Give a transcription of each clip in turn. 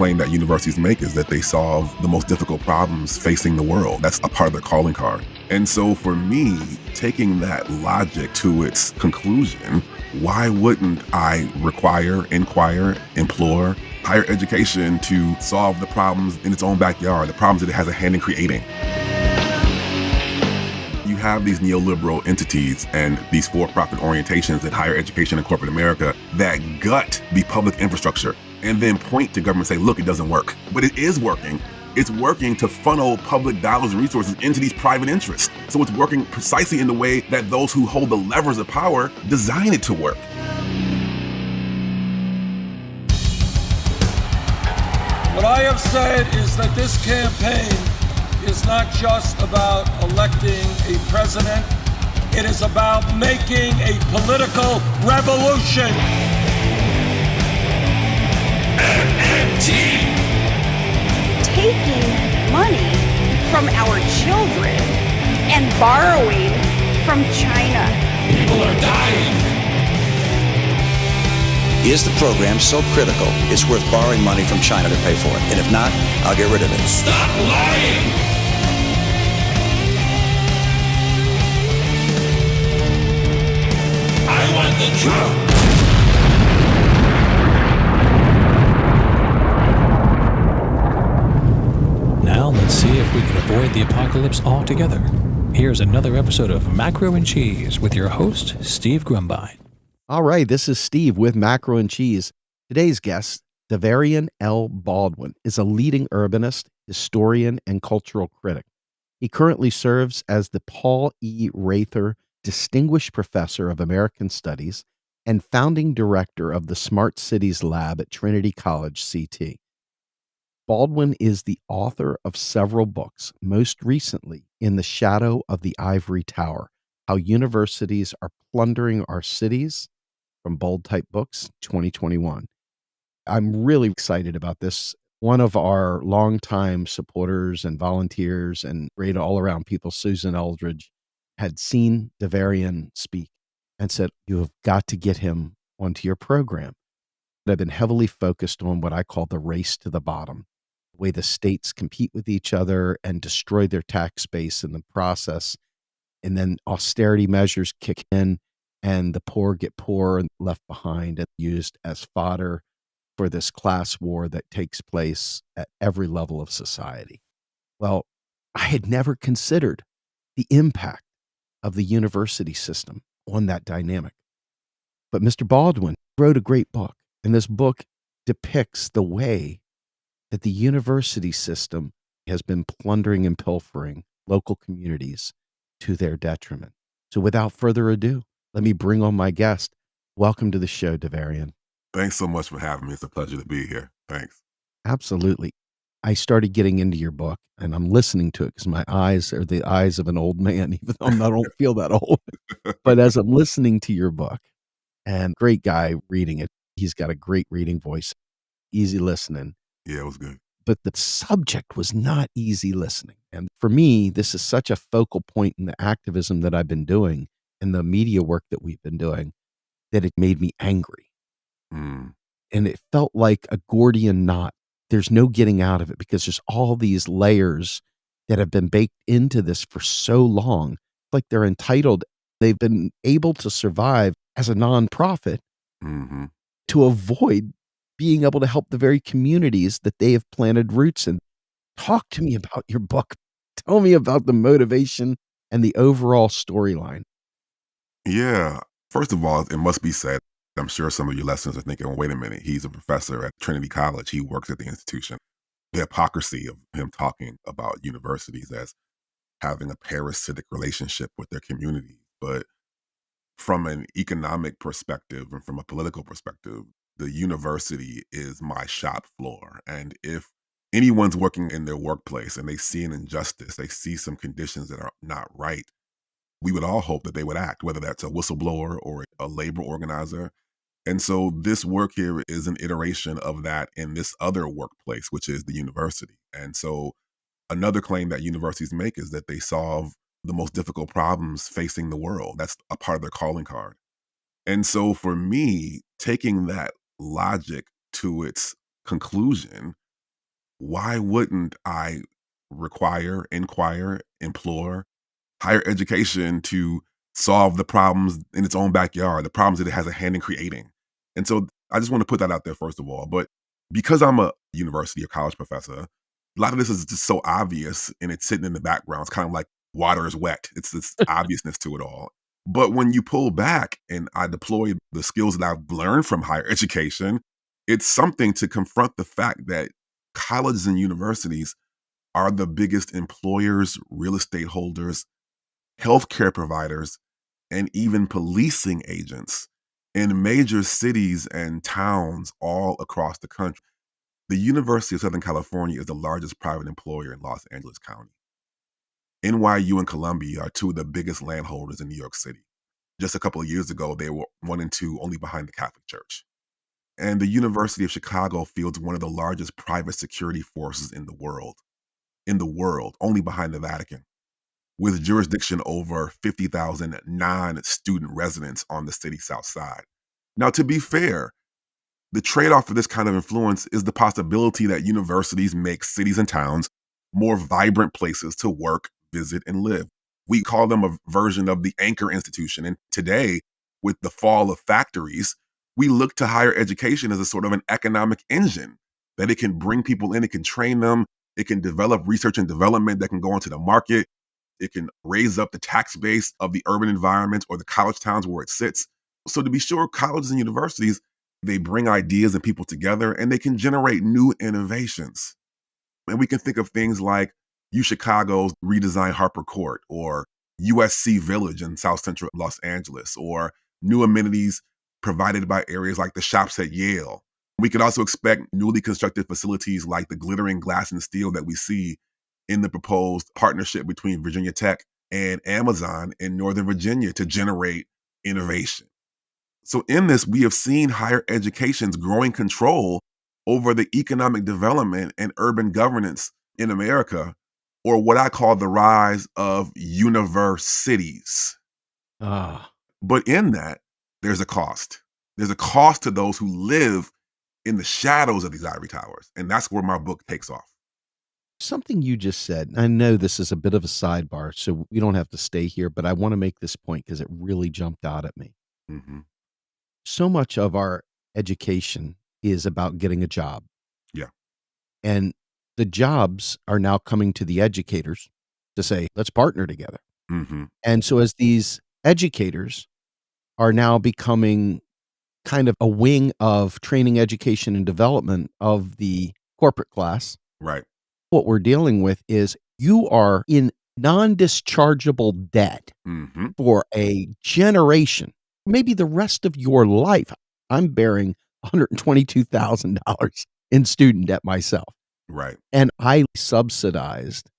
claim that universities make is that they solve the most difficult problems facing the world. That's a part of their calling card. And so for me, taking that logic to its conclusion, why wouldn't I inquire, implore higher education to solve the problems in its own backyard, the problems that it has a hand in creating? You have these neoliberal entities and these for-profit orientations in higher education in corporate America that gut the public infrastructure and then point to government and say, look, it doesn't work. But it is working. It's working to funnel public dollars and resources into these private interests. So it's working precisely in the way that those who hold the levers of power design it to work. What I have said is that this campaign is not just about electing a president. It is about making a political revolution. MMT. Taking money from our children and borrowing from China. People are dying. Is the program so critical it's worth borrowing money from China to pay for it? And if not, I'll get rid of it. Stop lying! I want the truth! Now let's see if we can avoid the apocalypse altogether. Here's another episode of Macro and Cheese with your host, Steve Grumbine. All right, this is Steve with Macro and Cheese. Today's guest, Davarian L. Baldwin, is a leading urbanist, historian, and cultural critic. He currently serves as the Paul E. Rather Distinguished Professor of American Studies and founding director of the Smart Cities Lab at Trinity College, CT. Baldwin is the author of several books, most recently In the Shadow of the Ivory Tower, How Universities Are Plundering Our Cities, from Bold Type Books, 2021. I'm really excited about this. One of our longtime supporters and volunteers and great all-around people, Susan Eldridge, had seen Davarian speak and said, you have got to get him onto your program. I've been heavily focused on what I call the race to the bottom, the way the states compete with each other and destroy their tax base in the process. And then austerity measures kick in and the poor get poorer and left behind and used as fodder for this class war that takes place at every level of society. Well, I had never considered the impact of the university system on that dynamic. But Mr. Baldwin wrote a great book, and this book depicts the way that the university system has been plundering and pilfering local communities to their detriment. So without further ado, let me bring on my guest. Welcome to the show, Davarian. Thanks so much for having me. It's a pleasure to be here. Thanks. Absolutely. I started getting into your book and I'm listening to it because my eyes are the eyes of an old man, even though I don't feel that old. But as I'm listening to your book, and great guy reading it, he's got a great reading voice, easy listening. Yeah, it was good. But the subject was not easy listening. And for me, this is such a focal point in the activism that I've been doing and the media work that we've been doing that it made me angry. Mm. And it felt like a Gordian knot. There's no getting out of it because there's all these layers that have been baked into this for so long. Like they're entitled. They've been able to survive as a nonprofit to avoid being able to help the very communities that they have planted roots in. Talk to me about your book. Tell me about the motivation and the overall storyline. Yeah. First of all, it must be said, I'm sure some of your listeners are thinking, well, wait a minute, he's a professor at Trinity College. He works at the institution. The hypocrisy of him talking about universities as having a parasitic relationship with their community. But from an economic perspective and from a political perspective, the university is my shop floor. And if anyone's working in their workplace and they see an injustice, they see some conditions that are not right, we would all hope that they would act, whether that's a whistleblower or a labor organizer. And so this work here is an iteration of that in this other workplace, which is the university. And so another claim that universities make is that they solve the most difficult problems facing the world. That's a part of their calling card. And so for me, taking that logic to its conclusion, why wouldn't I inquire, implore higher education to solve the problems in its own backyard, the problems that it has a hand in creating? And so I just want to put that out there first of all. But because I'm a university or college professor, a lot of this is just so obvious and it's sitting in the background. It's kind of like water is wet. It's this obviousness to it all. But when you pull back and I deploy the skills that I've learned from higher education, it's something to confront the fact that colleges and universities are the biggest employers, real estate holders, healthcare providers, and even policing agents in major cities and towns all across the country. The University of Southern California is the largest private employer in Los Angeles County. NYU and Columbia are two of the biggest landholders in New York City. Just a couple of years ago, they were 1 and 2, only behind the Catholic Church. And the University of Chicago fields one of the largest private security forces in the world, only behind the Vatican, with jurisdiction over 50,000 non-student residents on the city's south side. Now, to be fair, the trade-off for this kind of influence is the possibility that universities make cities and towns more vibrant places to work, visit, and live. We call them a version of the anchor institution. And today, with the fall of factories, we look to higher education as a sort of an economic engine that it can bring people in, it can train them, it can develop research and development that can go into the market, it can raise up the tax base of the urban environments or the college towns where it sits. So to be sure, colleges and universities, they bring ideas and people together and they can generate new innovations. And we can think of things like UChicago's redesigned Harper Court or USC Village in South Central Los Angeles, or new amenities provided by areas like the shops at Yale. We could also expect newly constructed facilities like the glittering glass and steel that we see in the proposed partnership between Virginia Tech and Amazon in Northern Virginia to generate innovation. So in this, we have seen higher education's growing control over the economic development and urban governance in America, or what I call the rise of universities. Ah, But in that, there's a cost. There's a cost to those who live in the shadows of these ivory towers. And that's where my book takes off. something you just said, and I know this is a bit of a sidebar, so we don't have to stay here, but I want to make this point because it really jumped out at me. Mm-hmm. So much of our education is about getting a job, Yeah. and the jobs are now coming to the educators to say, let's partner together. Mm-hmm. And so as these educators are now becoming kind of a wing of training, education, and development of the corporate class, Right. what we're dealing with is you are in non-dischargeable debt Mm-hmm. for a generation, maybe the rest of your life. I'm bearing $122,000 in student debt myself, Right. and I subsidized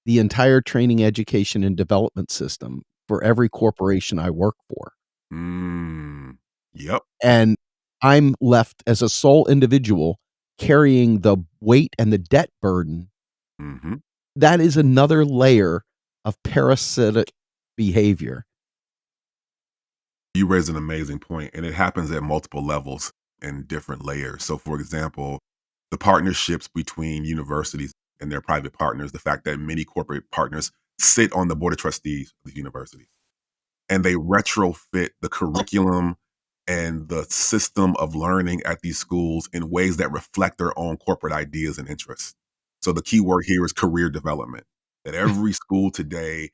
the entire training, education, and development system for every corporation I work for. Yep. And I'm left as a sole individual carrying the weight and the debt burden. Mm-hmm. That is another layer of parasitic behavior. You raise an amazing point, and it happens at multiple levels and different layers. So, for example, the partnerships between universities and their private partners, the fact that many corporate partners sit on the board of trustees of the universities, and they retrofit the curriculum and the system of learning at these schools in ways that reflect their own corporate ideas and interests. So the key word here is career development. That every school today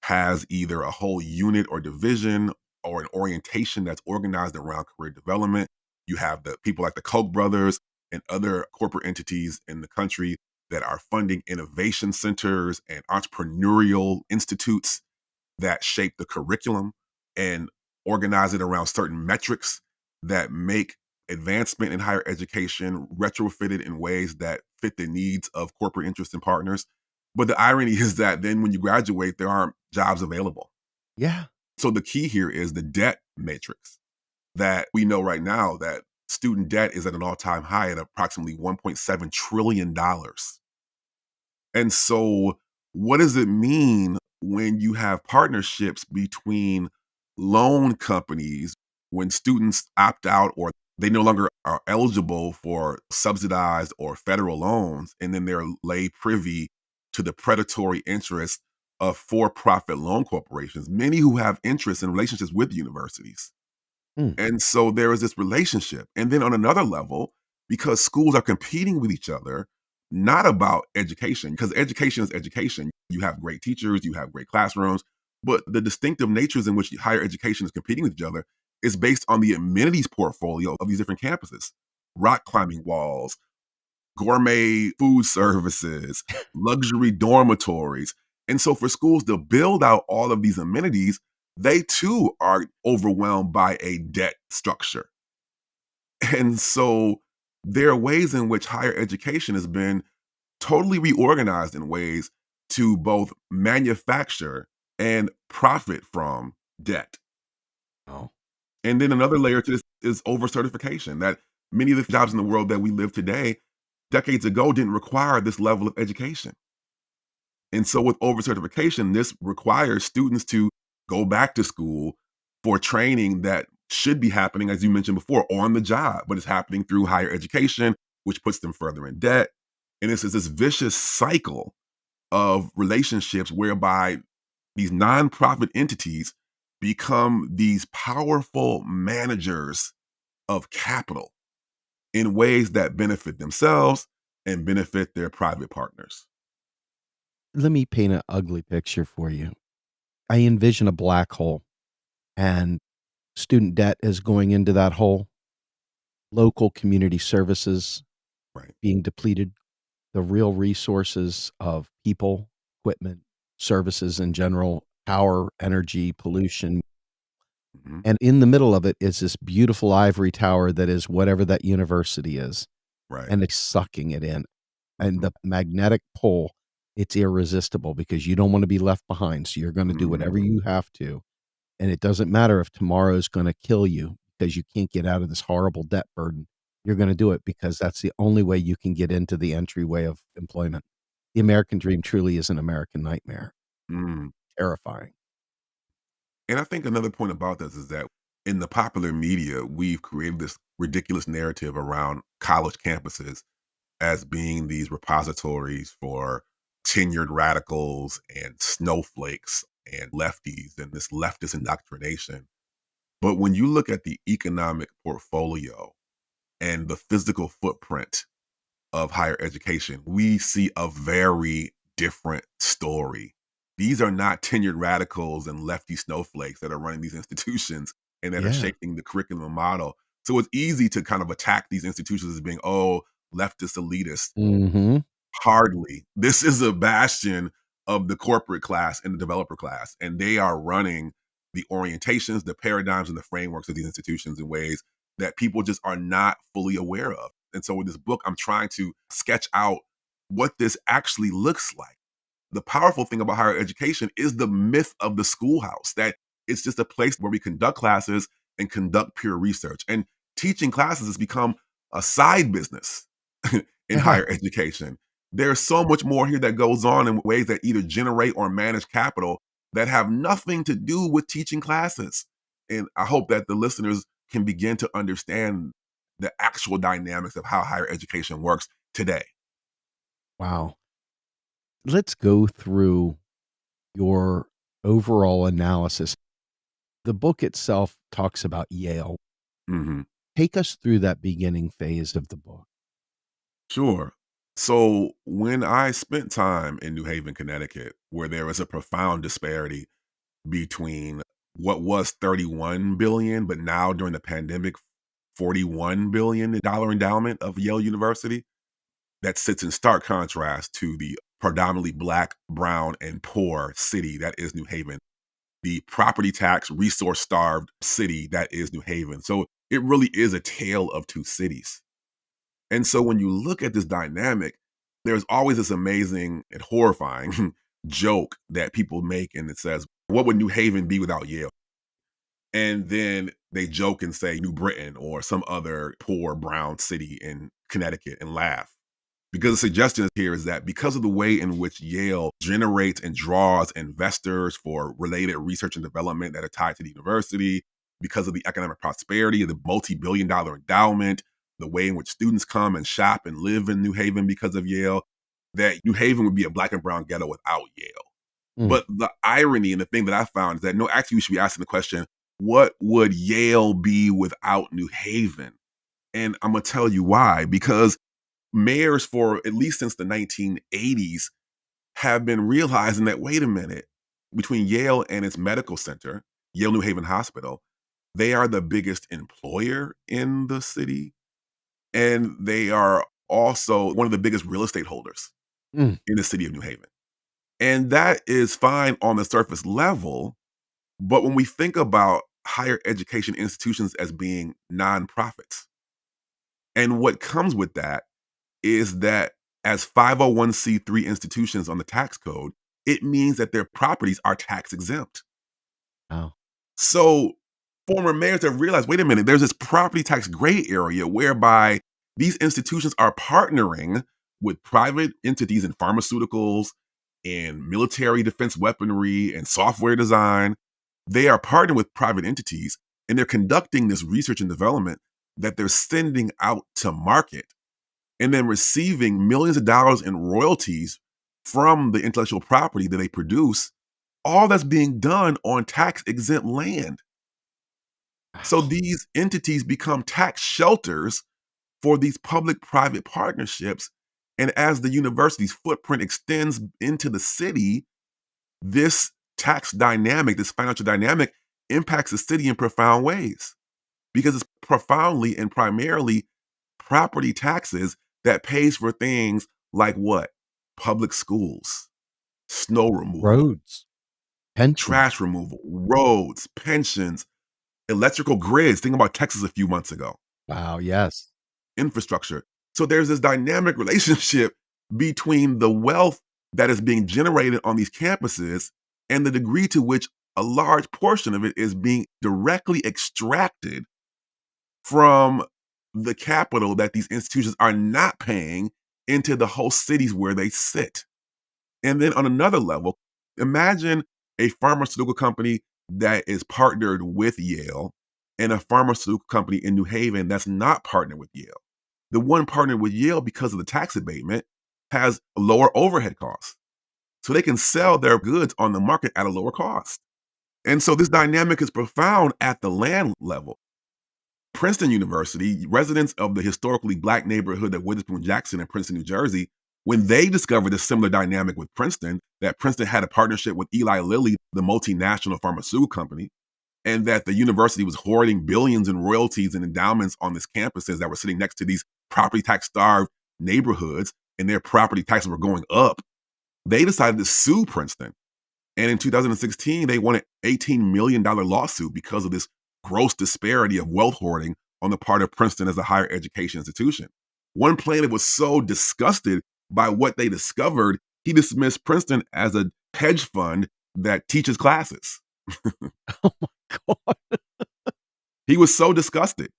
has either a whole unit or division or an orientation that's organized around career development. You have the people like the Koch brothers and other corporate entities in the country that are funding innovation centers and entrepreneurial institutes that shape the curriculum and organize it around certain metrics that make advancement in higher education retrofitted in ways that fit the needs of corporate interests and partners. But the irony is that then when you graduate, there aren't jobs available. Yeah. So the key here is the debt matrix that we know right now that student debt is at an all-time high at approximately $1.7 trillion. And so what does it mean when you have partnerships between loan companies, when students opt out or they no longer are eligible for subsidized or federal loans, and then they're laid privy to the predatory interests of for-profit loan corporations, many who have interests and relationships with universities. Hmm. And so there is this relationship. And then on another level, because schools are competing with each other, not about education, because education is education. You have great teachers, you have great classrooms, but the distinctive natures in which higher education is competing with each other is based on the amenities portfolio of these different campuses. Rock climbing walls, gourmet food services, luxury dormitories. And so for schools to build out all of these amenities, they too are overwhelmed by a debt structure. And so there are ways in which higher education has been totally reorganized in ways to both manufacture and profit from debt. Oh. And then another layer to this is overcertification, that many of the jobs in the world that we live today, decades ago, didn't require this level of education. And so with overcertification, this requires students to go back to school for training that should be happening, as you mentioned before, on the job, but it's happening through higher education, which puts them further in debt. And it's this vicious cycle of relationships whereby these nonprofit entities become these powerful managers of capital in ways that benefit themselves and benefit their private partners. Let me paint an ugly picture for you. I envision a black hole, and student debt is going into that hole, local community services Right. being depleted, the real resources of people, equipment, services in general, power, energy, pollution. Mhm. And in the middle of it is this beautiful ivory tower that is whatever that university is, Right. and it's sucking it in. And Mhm. the magnetic pull, it's irresistible because you don't want to be left behind. So you're going to do whatever Mhm. you have to. And it doesn't matter if tomorrow is going to kill you because you can't get out of this horrible debt burden. You're going to do it because that's the only way you can get into the entryway of employment. The American dream truly is an American nightmare. Mm. Terrifying. And I think another point about this is that in the popular media, we've created this ridiculous narrative around college campuses as being these repositories for tenured radicals and snowflakes and lefties and this leftist indoctrination. But when you look at the economic portfolio and the physical footprint of higher education, we see a very different story. These are not tenured radicals and lefty snowflakes that are running these institutions and that are Yeah. shaping the curriculum model. So it's easy to kind of attack these institutions as being, oh, leftist elitist. Mm-hmm. Hardly. This is a bastion of the corporate class and the developer class, and they are running the orientations, the paradigms, and the frameworks of these institutions in ways that people just are not fully aware of. And so with this book, I'm trying to sketch out what this actually looks like. The powerful thing about higher education is the myth of the schoolhouse, that it's just a place where we conduct classes and conduct peer research. And teaching classes has become a side business in Yeah. higher education. There's so much more here that goes on in ways that either generate or manage capital that have nothing to do with teaching classes. And I hope that the listeners can begin to understand the actual dynamics of how higher education works today. Wow. Let's go through your overall analysis. The book itself talks about Yale. Mhm. Take us through that beginning phase of the book. Sure. So when I spent time in New Haven, Connecticut, where there was a profound disparity between what was 31 billion, but now during the pandemic, $41 billion endowment of Yale University, that sits in stark contrast to the predominantly Black, brown, and poor city that is New Haven, the property tax, resource starved city that is New Haven. So it really is a tale of two cities. And so when you look at this dynamic, there's always this amazing and horrifying joke that people make, and it says, what would New Haven be without Yale? And then they joke and say New Britain or some other poor brown city in Connecticut and laugh. Because the suggestion here is that because of the way in which Yale generates and draws investors for related research and development that are tied to the university, because of the economic prosperity of the multi-billion-dollar endowment, the way in which students come and shop and live in New Haven because of Yale, that New Haven would be a black and brown ghetto without Yale. But the irony and the thing that I found is that, no, actually we should be asking the question, what would Yale be without New Haven? And I'm going to tell you why. Because mayors for at least since the 1980s have been realizing that, wait a minute, between Yale and its medical center, Yale New Haven Hospital, they are the biggest employer in the city. And they are also one of the biggest real estate holders in the city of New Haven. And that is fine on the surface level. But when we think about higher education institutions as being nonprofits, and what comes with that is that as 501c3 institutions on the tax code, it means that their properties are tax exempt. Oh. So former mayors have realized, wait a minute, there's this property tax gray area whereby these institutions are partnering with private entities in pharmaceuticals and military defense weaponry and software design. They are partnering with private entities, and they're conducting this research and development that they're sending out to market and then receiving millions of dollars in royalties from the intellectual property that they produce. All that's being done on tax-exempt land. So these entities become tax shelters for these public-private partnerships. And as the university's footprint extends into the city, this tax dynamic, this financial dynamic, impacts the city in profound ways, because it's profoundly and primarily property taxes that pays for things like what? Public schools, snow removal, Roads, pensions. trash removal, roads, pensions, electrical grids. Think about Texas a few months ago. Wow, yes. Infrastructure. So there's this dynamic relationship between the wealth that is being generated on these campuses and the degree to which a large portion of it is being directly extracted from the capital that these institutions are not paying into the host cities where they sit. And then on another level, imagine a pharmaceutical company that is partnered with Yale and a pharmaceutical company in New Haven that's not partnered with Yale. The one partnered with Yale, because of the tax abatement, has lower overhead costs. So they can sell their goods on the market at a lower cost. And so this dynamic is profound at the land level. Princeton University, residents of the historically black neighborhood of Witherspoon-Jackson in Princeton, New Jersey, when they discovered a similar dynamic with Princeton, that Princeton had a partnership with Eli Lilly, the multinational pharmaceutical company, and that the university was hoarding billions in royalties and endowments on these campuses that were sitting next to these property tax-starved neighborhoods, and their property taxes were going up, they decided to sue Princeton. And in 2016, they won an $18 million lawsuit because of this gross disparity of wealth hoarding on the part of Princeton as a higher education institution. One plaintiff was so disgusted by what they discovered, he dismissed Princeton as a hedge fund that teaches classes. Oh my God. He was so disgusted.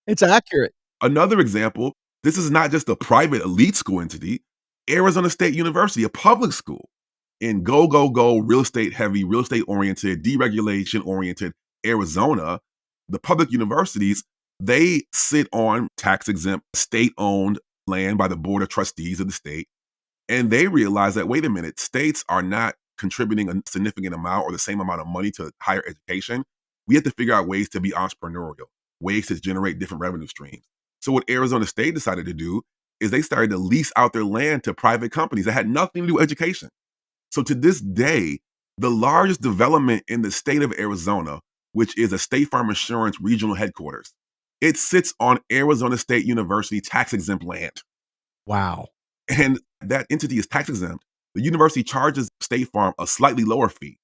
It's accurate. Another example, this is not just a private elite school entity. Arizona State University, a public school in go, real estate heavy, real estate oriented, deregulation oriented Arizona, the public universities, they sit on tax exempt state owned land by the board of trustees of the state. And they realize that, wait a minute, states are not contributing a significant amount or the same amount of money to higher education. We have to figure out ways to be entrepreneurial, ways to generate different revenue streams. So what Arizona State decided to do is they started to lease out their land to private companies that had nothing to do with education. So to this day, the largest development in the state of Arizona, which is a State Farm Insurance regional headquarters, it sits on Arizona State University tax-exempt land. Wow. And that entity is tax-exempt. The university charges State Farm a slightly lower fee.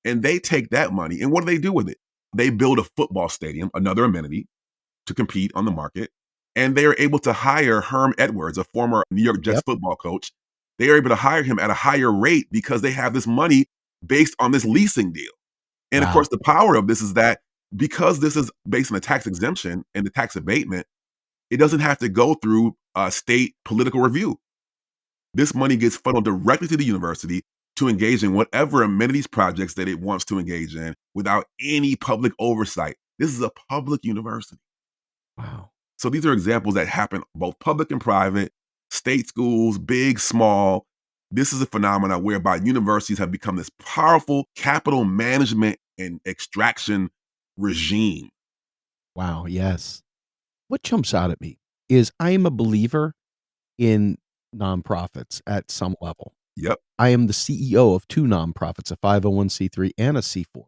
And they take that money, and what do they do with it? They build a football stadium, another amenity, to compete on the market. And they are able to hire Herm Edwards, a former New York Jets football coach. They are able to hire him at a higher rate because they have this money based on this leasing deal. And of course, the power of this is that because this is based on the tax exemption and the tax abatement, it doesn't have to go through a state political review. This money gets funneled directly to the university to engage in whatever amenities projects that it wants to engage in without any public oversight. This is a public university. Wow. So these are examples that happen both public and private, state schools, big, small. This is a phenomenon whereby universities have become this powerful capital management and extraction regime. Wow. Yes. What jumps out at me is I am a believer in nonprofits at some level. Yep. I am the CEO of 2 nonprofits, a 501c3 and a C4.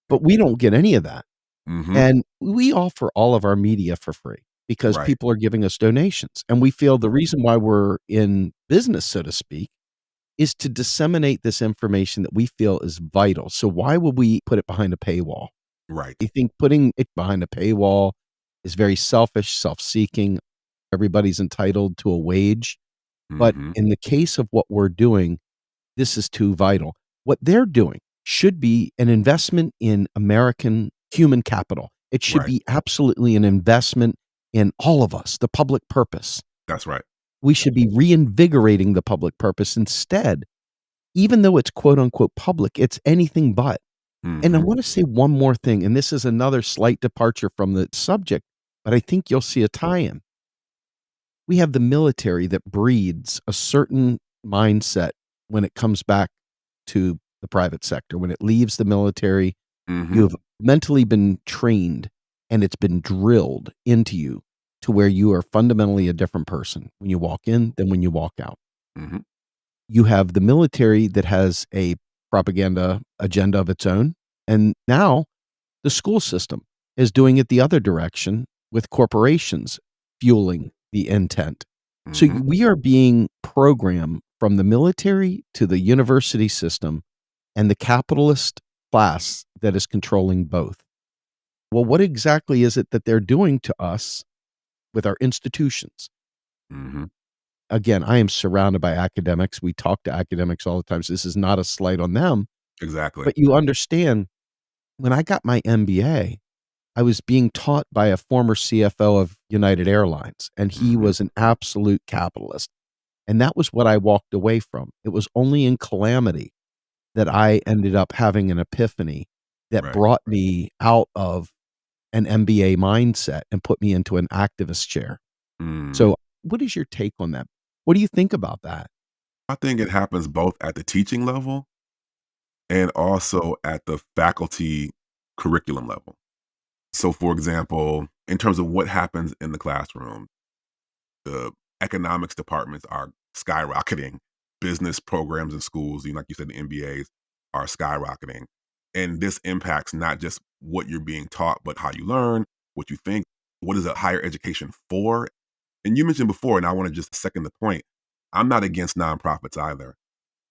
But we don't get any of that. Mm-hmm. And we offer all of our media for free because Right. people are giving us donations. And we feel the reason why we're in business, so to speak, is to disseminate this information that we feel is vital. So why would we put it behind a paywall? Right. I think putting it behind a paywall is very selfish, self-seeking. Everybody's entitled to a wage. But Mm-hmm. in the case of what we're doing, this is too vital. What they're doing should be an investment in American human capital. It should Right. be absolutely an investment in all of us, the public purpose. That's right. We should be reinvigorating the public purpose instead. Even though it's quote unquote public, it's anything but. And I Mhm. want to say one more thing, and this is another slight departure from the subject, but I think you'll see a tie-in. We have the military that breeds a certain mindset when it comes back to the private sector. When it leaves the military, Mhm. you have mentally been trained and it's been drilled into you to where you are fundamentally a different person when you walk in than when you walk out. Mhm. You have the military that has a propaganda agenda of its own. And now the school system is doing it the other direction with corporations fueling the intent. So Mhm. we are being programmed from the military to the university system and the capitalist class that is controlling both. Well, what exactly is it that they're doing to us with our institutions? Mhm. Again, I am surrounded by academics. We talk to academics all the time. So this is not a slight on them, Exactly. but you understand when I got my MBA, I was being taught by a former CFO of United Airlines, and he Mhm. was an absolute capitalist. And that was what I walked away from. It was only in calamity that I ended up having an epiphany that Right. brought me out of an MBA mindset and put me into an activist chair. Mhm. So, what is your take on that? What do you think about that? I think it happens both at the teaching level and also at the faculty curriculum level. So, for example, in terms of what happens in the classroom, the economics departments are skyrocketing. Business programs in schools, like you said, the MBAs are skyrocketing. And this impacts not just what you're being taught, but how you learn, what you think, what is a higher education for. And you mentioned before, and I want to just second the point, I'm not against nonprofits either.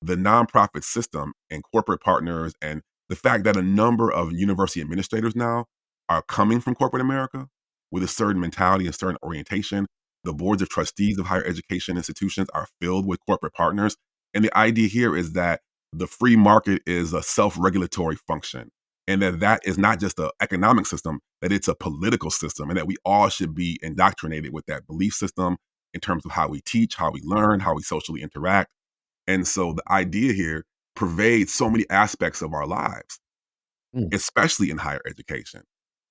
The nonprofit system and corporate partners, and the fact that a number of university administrators now are coming from corporate America with a certain mentality, a certain orientation. The boards of trustees of higher education institutions are filled with corporate partners. And the idea here is that the free market is a self-regulatory function, and that is not just an economic system, that it's a political system, and that we all should be indoctrinated with that belief system in terms of how we teach, how we learn, how we socially interact. And so the idea here pervades so many aspects of our lives, Mm. especially in higher education.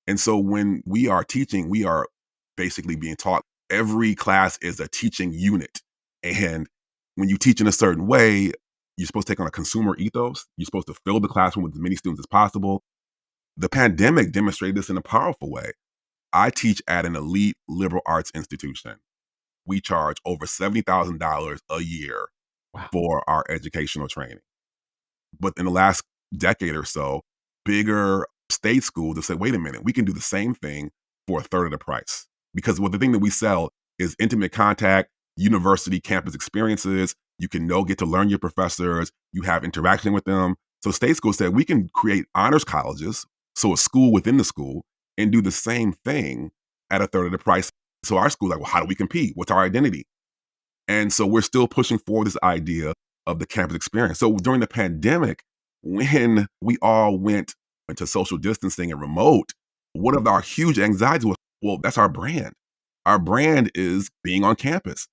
And so when we are teaching, we are basically being taught every class is a teaching unit. And when you teach in a certain way, you're supposed to take on a consumer ethos. You're supposed to fill the classroom with as many students as possible. The pandemic demonstrated this in a powerful way. I teach at an elite liberal arts institution. We charge over $70,000 a year Wow. for our educational training. But in the last decade or so, bigger state schools have said, wait a minute, we can do the same thing for a third of the price. Because the thing that we sell is intimate contact, university campus experiences. You can get to learn your professors. You have interaction with them. So state schools said, we can create honors colleges, so a school within the school, and do the same thing at a third of the price. So our school's like, well, how do we compete? What's our identity? And so we're still pushing forward this idea of the campus experience. So during the pandemic, when we all went into social distancing and remote, one of our huge anxieties was, well, that's our brand. Our brand is being on campus.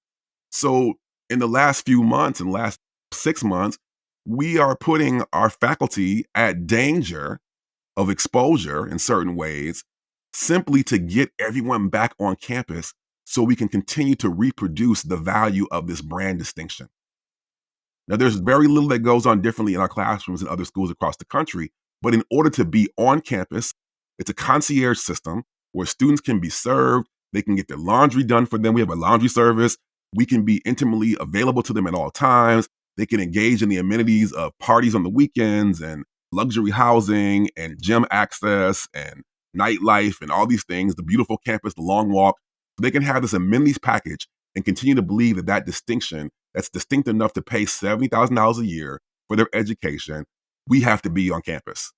So in the last few months, in the last 6 months, we are putting our faculty at danger of exposure in certain ways simply to get everyone back on campus so we can continue to reproduce the value of this brand distinction. Now, there's very little that goes on differently in our classrooms and other schools across the country, but in order to be on campus, it's a concierge system where students can be served, they can get their laundry done for them. We have a laundry service. We can be intimately available to them at all times. They can engage in the amenities of parties on the weekends and luxury housing and gym access and nightlife and all these things, the beautiful campus, the long walk. They can have this amenities package and continue to believe that that distinction that's distinct enough to pay $70,000 a year for their education, we have to be on campus.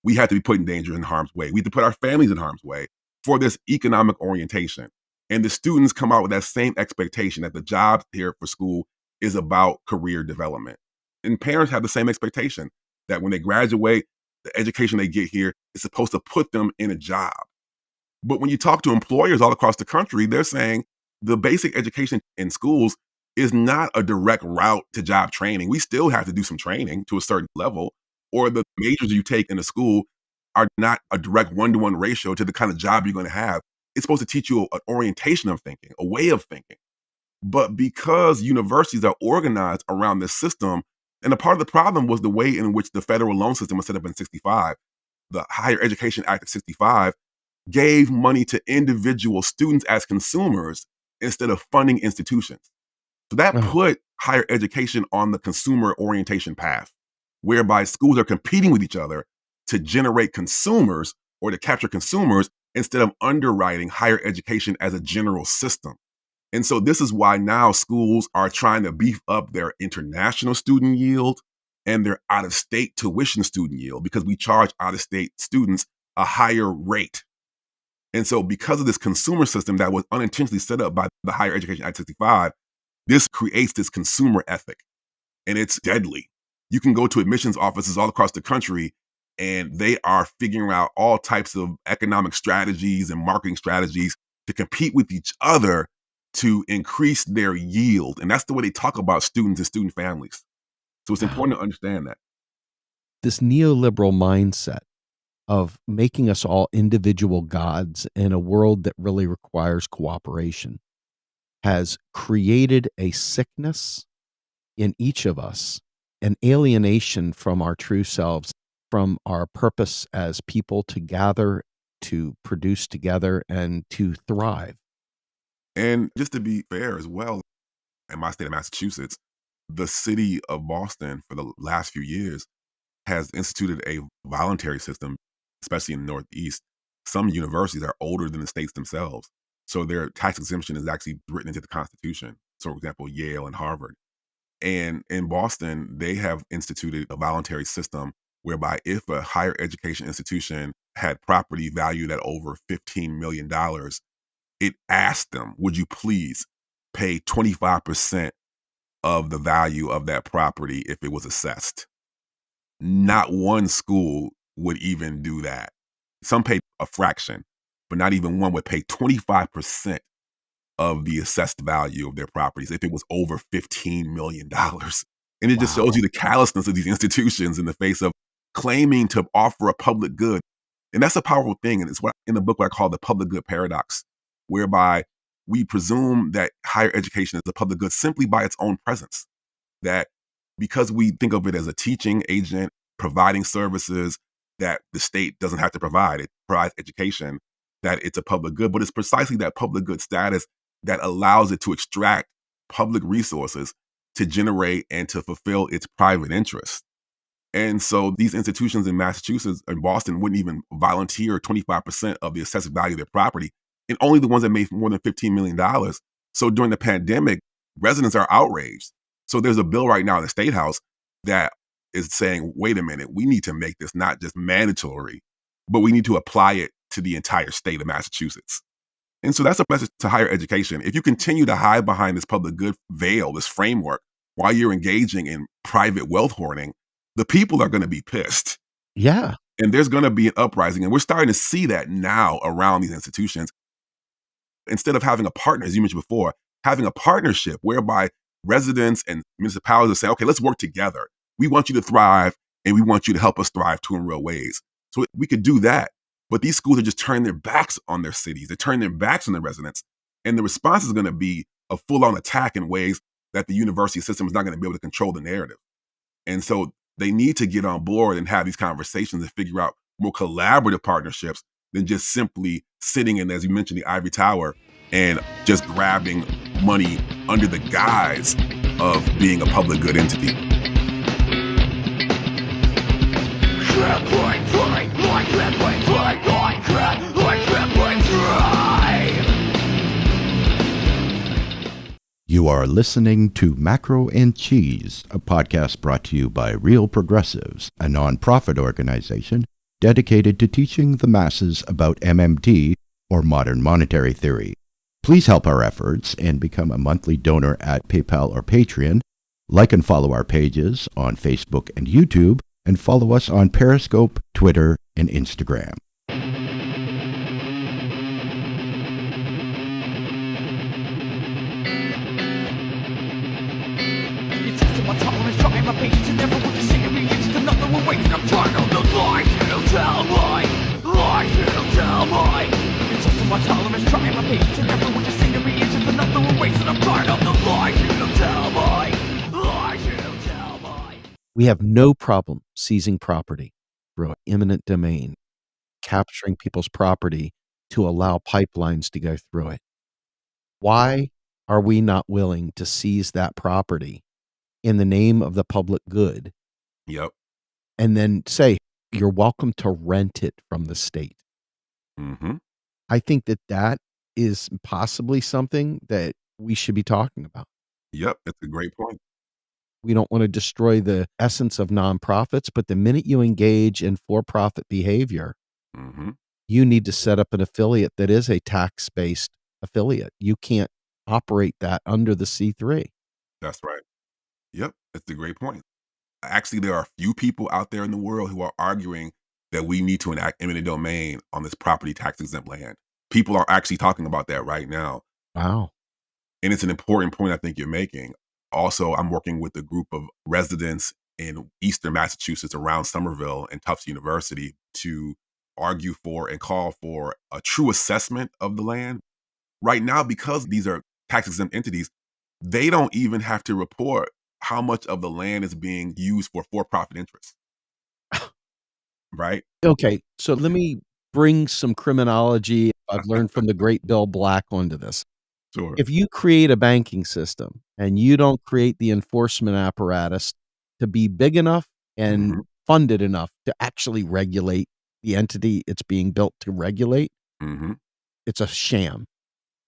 We have to be put in danger in harm's way. We have to put our families in harm's way for this economic orientation. And the students come out with that same expectation that the job here for school is about career development. And parents have the same expectation that when they graduate, the education they get here is supposed to put them in a job. But when you talk to employers all across the country, they're saying the basic education in schools is not a direct route to job training. We still have to do some training to a certain level, or the majors you take in a school are not a direct one-to-one ratio to the kind of job you're going to have. It's supposed to teach you an orientation of thinking, a way of thinking. But because universities are organized around this system, and a part of the problem was the way in which the federal loan system was set up in 65, the Higher Education Act of 65 gave money to individual students as consumers instead of funding institutions. So that put higher education on the consumer orientation path, whereby schools are competing with each other to generate consumers or to capture consumers instead of underwriting higher education as a general system. And so this is why now schools are trying to beef up their international student yield and their out-of-state tuition student yield, because we charge out-of-state students a higher rate. And so because of this consumer system that was unintentionally set up by the Higher Education Act 65, this creates this consumer ethic, and it's deadly. You can go to admissions offices all across the country, and they are figuring out all types of economic strategies and marketing strategies to compete with each other to increase their yield. And that's the way they talk about students and student families. So it's important to understand that. This neoliberal mindset of making us all individual gods in a world that really requires cooperation has created a sickness in each of us, an alienation from our true selves, from our purpose as people to gather, to produce together, and to thrive. And just to be fair as well, in my state of Massachusetts, the city of Boston for the last few years has instituted a voluntary system, especially in the Northeast. Some universities are older than the states themselves, so their tax exemption is actually written into the Constitution. So, for example, Yale and Harvard. And in Boston, they have instituted a voluntary system whereby if a higher education institution had property valued at over $15 million, it asked them, would you please pay 25% of the value of that property if it was assessed? Not one school would even do that. Some paid a fraction, but not even one would pay 25% of the assessed value of their properties if it was over $15 million. And it just shows you the callousness of these institutions in the face of claiming to offer a public good. And that's a powerful thing. And it's what in the book what I call the public good paradox, whereby we presume that higher education is a public good simply by its own presence. That because we think of it as a teaching agent, providing services that the state doesn't have to provide, it provides education, that it's a public good. But it's precisely that public good status that allows it to extract public resources to generate and to fulfill its private interests. And so these institutions in Massachusetts and Boston wouldn't even volunteer 25% of the assessed value of their property, and only the ones that made more than $15 million. So during the pandemic, residents are outraged. So there's a bill right now in the State House that is saying, wait a minute, we need to make this not just mandatory, but we need to apply it to the entire state of Massachusetts. And so that's a message to higher education. If you continue to hide behind this public good veil, this framework, while you're engaging in private wealth hoarding, the people are going to be pissed. Yeah. And there's going to be an uprising. And we're starting to see that now around these institutions. Instead of having a partner, as you mentioned before, having a partnership whereby residents and municipalities will say, okay, let's work together. We want you to thrive and we want you to help us thrive too in real ways. So we could do that. But these schools are just turning their backs on their cities. They're turning their backs on their residents. And the response is going to be a full-on attack in ways that the university system is not going to be able to control the narrative. And so they need to get on board and have these conversations and figure out more collaborative partnerships than just simply sitting in, as you mentioned, the Ivory Tower and just grabbing money under the guise of being a public good entity. You are listening to Macro and Cheese, a podcast brought to you by Real Progressives, a nonprofit organization dedicated to teaching the masses about MMT, or modern monetary theory. Please help our efforts and become a monthly donor at PayPal or Patreon. Like and follow our pages on Facebook and YouTube, and follow us on Periscope, Twitter, and Instagram. We have no problem seizing property through eminent domain, capturing people's property to allow pipelines to go through it. Why are we not willing to seize that property in the name of the public good? Yep. And then say, you're welcome to rent it from the state. Mm-hmm. I think that that is possibly something that we should be talking about. Yep, that's a great point. We don't want to destroy the essence of nonprofits, but the minute you engage in for-profit behavior, Mm-hmm. you need to set up an affiliate that is a tax-based affiliate. You can't operate that under the C3. That's right. Yep, that's a great point. Actually, there are a few people out there in the world who are arguing that we need to enact eminent domain on this property tax exempt land. People are actually talking about that right now. Wow. And it's an important point I think you're making. Also, I'm working with a group of residents in Eastern Massachusetts around Somerville and Tufts University to argue for and call for a true assessment of the land. Right now, because these are tax-exempt entities, they don't even have to report how much of the land is being used for-profit interests. Right? Okay, so let me bring some criminology I've learned from the great Bill Black onto this. Sure. If you create a banking system and you don't create the enforcement apparatus to be big enough and Mhm. funded enough to actually regulate the entity it's being built to regulate, Mm-hmm. it's a sham.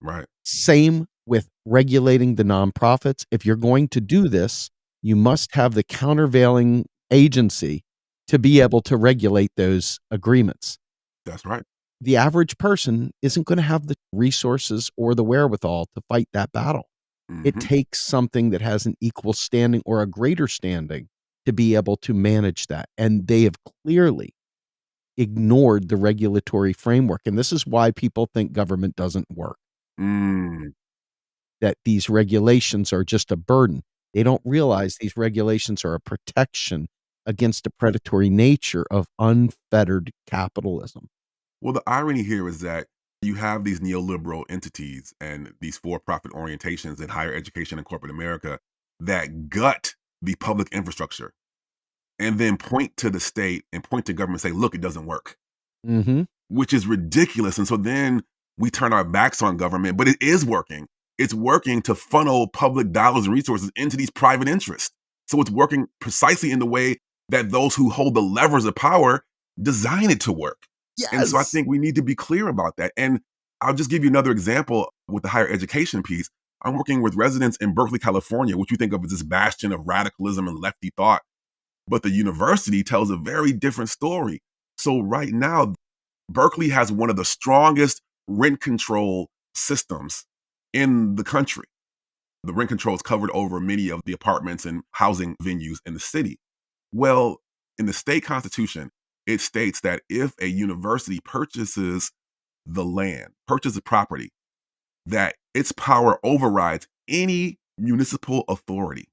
Right. Same with regulating the nonprofits. If you're going to do this, you must have the countervailing agency to be able to regulate those agreements. That's right. The average person isn't going to have the resources or the wherewithal to fight that battle. It Mhm. takes something that has an equal standing or a greater standing to be able to manage that. And they have clearly ignored the regulatory framework. And this is why people think government doesn't work, Mm. that these regulations are just a burden. They don't realize these regulations are a protection against the predatory nature of unfettered capitalism. Well, the irony here is that you have these neoliberal entities and these for-profit orientations in higher education in corporate America that gut the public infrastructure and then point to the state and point to government and say, look, it doesn't work, Mm-hmm. which is ridiculous. And so then we turn our backs on government, but it is working. It's working to funnel public dollars and resources into these private interests. So it's working precisely in the way that those who hold the levers of power design it to work. And so I think we need to be clear about that. And I'll just give you another example with the higher education piece. I'm working with residents in Berkeley, California, which we think of as this bastion of radicalism and lefty thought. But the university tells a very different story. So right now, Berkeley has one of the strongest rent control systems in the country. The rent control is covered over many of the apartments and housing venues in the city. Well, in the state constitution, it states that if a university purchases the land, purchases property, that its power overrides any municipal authority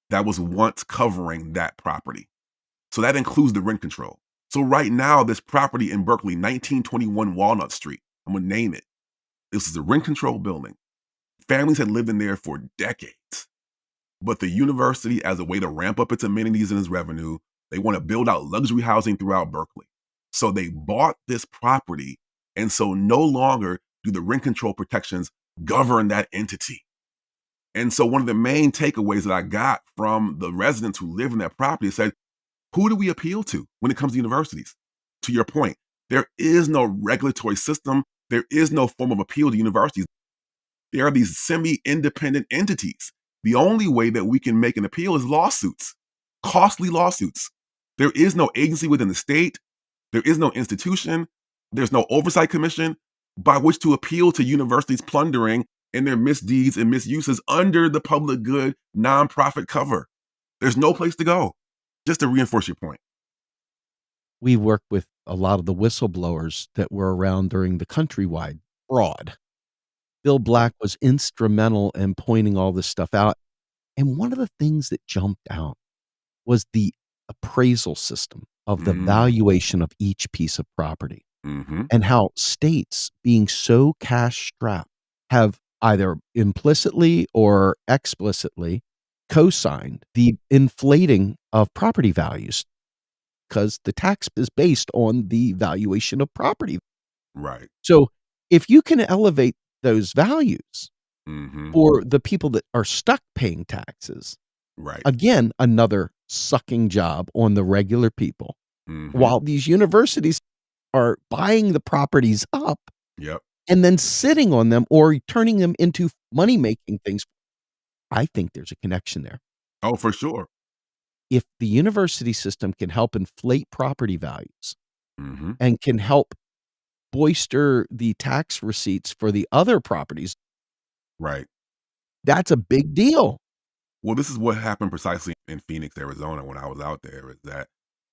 that was once covering that property. So that includes the rent control. So right now, this property in Berkeley, 1921 Walnut Street, I'm going to name it. This is a rent-controlled building. Families had lived in there for decades. But the university, as a way to ramp up its amenities and its revenue, they want to build out luxury housing throughout Berkeley. So they bought this property, and so no longer do the rent control protections govern that entity. And so one of the main takeaways that I got from the residents who live in that property said, who do we appeal to when it comes to universities? To your point, there is no regulatory system. There is no form of appeal to universities. There are these semi-independent entities. The only way that we can make an appeal is lawsuits, costly lawsuits. There is no agency within the state. There is no institution. There's no oversight commission by which to appeal to universities plundering and their misdeeds and misuses under the public good nonprofit cover. There's no place to go. Just to reinforce your point. We work with a lot of the whistleblowers that were around during the countrywide fraud. Bill Black was instrumental in pointing all this stuff out. And one of the things that jumped out was the appraisal system of the valuation of each piece of property, and how states, being so cash strapped, have either implicitly or explicitly co-signed the inflating of property values because the tax is based on the valuation of property. Right. So if you can elevate those values for the people that are stuck paying taxes, right. Again, another sucking job on the regular people, while these universities are buying the properties up and then sitting on them or turning them into money-making things. I think there's a connection there. Oh, for sure. If the university system can help inflate property values and can help bolster the tax receipts for the other properties, right, that's a big deal. Well, this is what happened precisely in Phoenix, Arizona, when I was out there, is that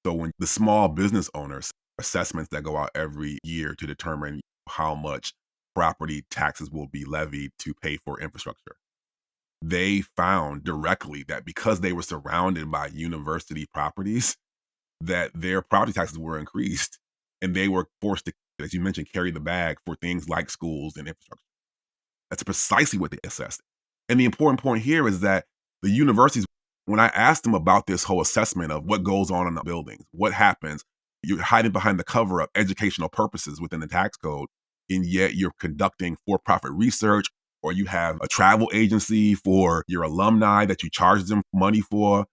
so when the small business owners assessments that go out every year to determine how much property taxes will be levied to pay for infrastructure, they found directly that because they were surrounded by university properties, that their property taxes were increased, and they were forced to, as you mentioned, carry the bag for things like schools and infrastructure. That's precisely what they assessed. And the important point here is that the universities, when I asked them about this whole assessment of what goes on in the buildings, what happens, you're hiding behind the cover of educational purposes within the tax code, and yet you're conducting for-profit research, or you have a travel agency for your alumni that you charge them money for.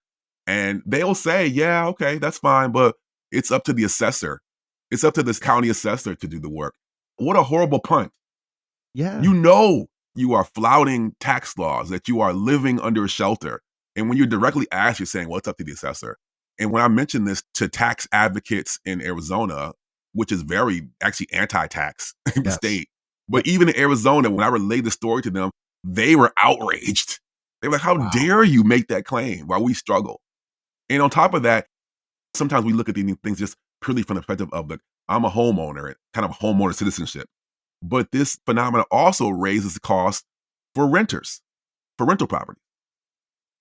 And they'll say, yeah, okay, that's fine, but it's up to the assessor. It's up to this county assessor to do the work. What a horrible punt. Yeah. You know you are flouting tax laws, that you are living under a shelter. And when you're directly asked, you're saying, well, it's up to the assessor. And when I mentioned this to tax advocates in Arizona, which is very actually anti-tax in the state, but even in Arizona, when I relayed the story to them, they were outraged. They were like, how dare you make that claim while we struggle? And on top of that, sometimes we look at these things just purely from the perspective of I'm a homeowner, kind of homeowner citizenship. But this phenomenon also raises the cost for renters, for rental property.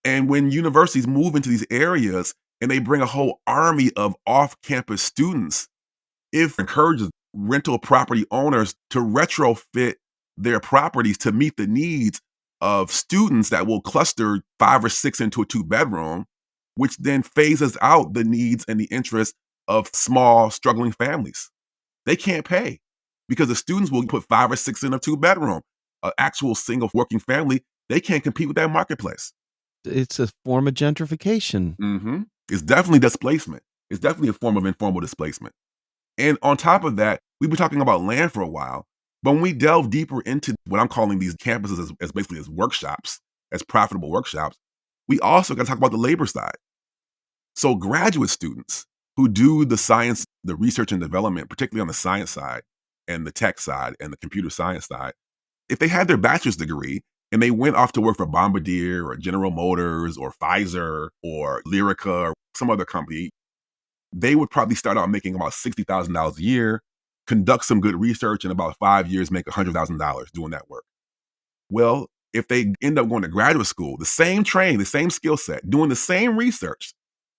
And when universities move into these areas and they bring a whole army of off-campus students, it encourages rental property owners to retrofit their properties to meet the needs of students that will cluster 5 or 6 into a 2-bedroom, which then phases out the needs and the interests of small, struggling families. They can't pay because the students will put 5 or 6 in a 2-bedroom. An actual single working family, they can't compete with that marketplace. It's a form of gentrification. It's definitely displacement. It's definitely a form of informal displacement. And on top of that, we've been talking about land for a while, but when we delve deeper into what I'm calling these campuses as basically as workshops, as profitable workshops, we also got to talk about the labor side. So graduate students who do the science, the research and development, particularly on the science side and the tech side and the computer science side, if they had their bachelor's degree and they went off to work for Bombardier or General Motors or Pfizer or Lyrica or some other company, they would probably start out making about $60,000 a year, conduct some good research, and about 5 years make $100,000 doing that work. Well, if they end up going to graduate school, the same training, the same skill set, doing the same research,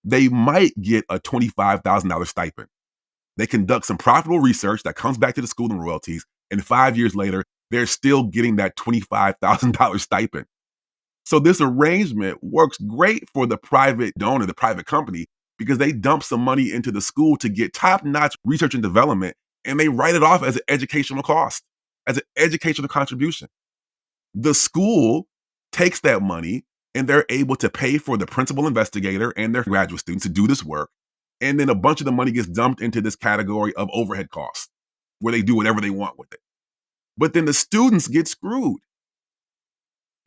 they might get a $25,000 stipend They conduct some profitable research that comes back to the school in royalties, and 5 years later, they're still getting that $25,000 stipend. So this arrangement works great for the private donor, the private company, because they dump some money into the school to get top-notch research and development, and they write it off as an educational cost, as an educational contribution. The school takes that money, and they're able to pay for the principal investigator and their graduate students to do this work. And then a bunch of the money gets dumped into this category of overhead costs, where they do whatever they want with it. But then the students get screwed.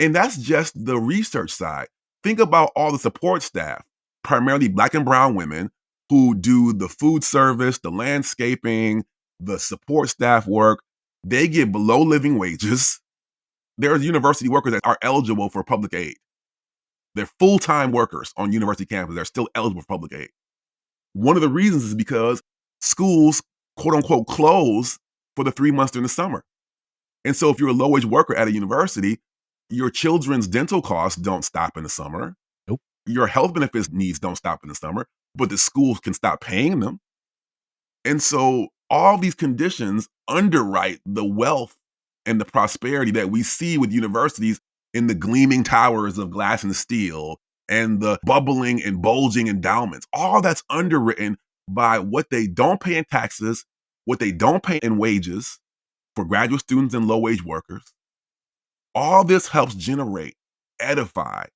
And that's just the research side. Think about all the support staff, primarily Black and brown women, who do the food service, the landscaping, the support staff work. They get below living wages. There's university workers that are eligible for public aid. They're full-time workers on university campus. They're still eligible for public aid. One of the reasons is because schools, quote unquote, close for the 3 months during the summer. And so if you're a low-wage worker at a university, your children's dental costs don't stop in the summer. Nope. Your health benefits needs don't stop in the summer, but the schools can stop paying them. And so all these conditions underwrite the wealth and the prosperity that we see with universities in the gleaming towers of glass and steel and the bubbling and bulging endowments. All that's underwritten by what they don't pay in taxes, what they don't pay in wages for graduate students and low-wage workers. All this helps generate, edify